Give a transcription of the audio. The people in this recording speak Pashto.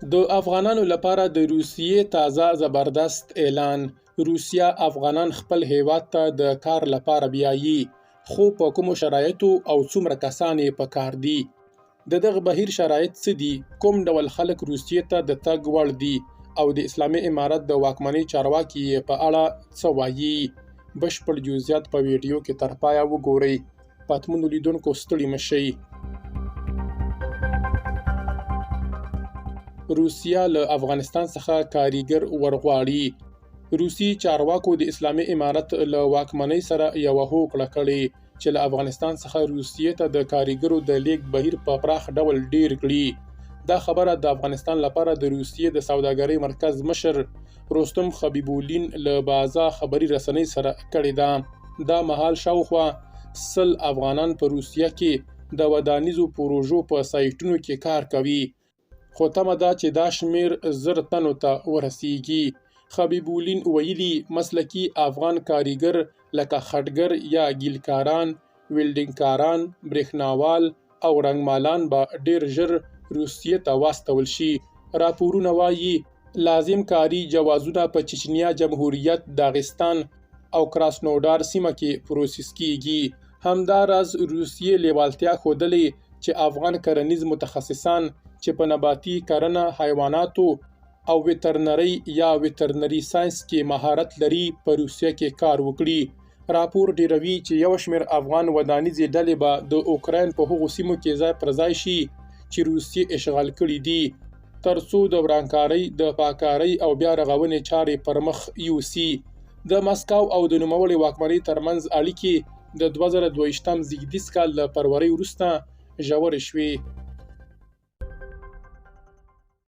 د افغانانو لپاره د روسیې تازه زبردست اعلان. روسیا افغانان خپل هیواد ته د کار لپاره بیایي، خو په کومو شرایطو او څومره کسان یې په کار دي. د دغه بهیر شرایط څه دي؟ کوم ډول خلک روسیې ته د تګ وړ دي؟ او د اسلامي امارت د واکمنۍ چارواکي یې په اړه څه وایي؟ بشپړ جزئیات په ویډیو کې تر پایه وګورئ. پاتمنو لیدونکو ستړي مشئ. روسیا له افغانستان څخه کارګر ورغواړي. روسي چارواکو د اسلامي امارت له واکمنۍ سره یوه هوکړه کړې چې له افغانستان څخه روسیې ته د کارګرو د لیږد بهیر په پراخ ډول ډیر کړي. دا خبره د افغانستان لپاره د روسیې د سوداګرۍ مرکز مشر رستم خبیبولین له بازا خبري رسنۍ سره کړې ده. دا مهال شاوخوا 100 افغانان په روسیه کې د ودانیزو پروژو په سایټونو کې کار کوي، خو تمه ده چې دا شمیر 1000 تنو ته ورسیږي. خبیبولین ویلي مسلکي افغان کارګر لکه خټګر یا ګیلکاران، ویلډینګ کاران، برېښناوال او رنګمالان به ډیر ژر روسیې ته واستول شي. راپورونه وایي لازم کاري جوازونه په چچنیا جمهوریت، داغستان او کراسنودار سیمه کې پروسس کیږي. همداراز روسیې لیوالتیا ښودلې چې افغان کرنیز متخصصان چې په نباتي کرنه، حیواناتو او ویترنري یا ویترنري ساینس کې مهارت لري په روسیه کې کار وکړي. راپور ډیروي چې یو شمیر افغان ودانیزې ډلې به د اوکراین په هغو سیمو کې ځای پر ځای شي چې روسیې اشغال کړي دي، ترڅو د ورانکارۍ، د پاککارۍ او بیا رغونې چارې پر مخ یوسي. د مسکو او د نوموړې واکمنۍ ترمنځ اړیکې د 2022 زیږدیز کال له فروری وروسته ژورې شوې.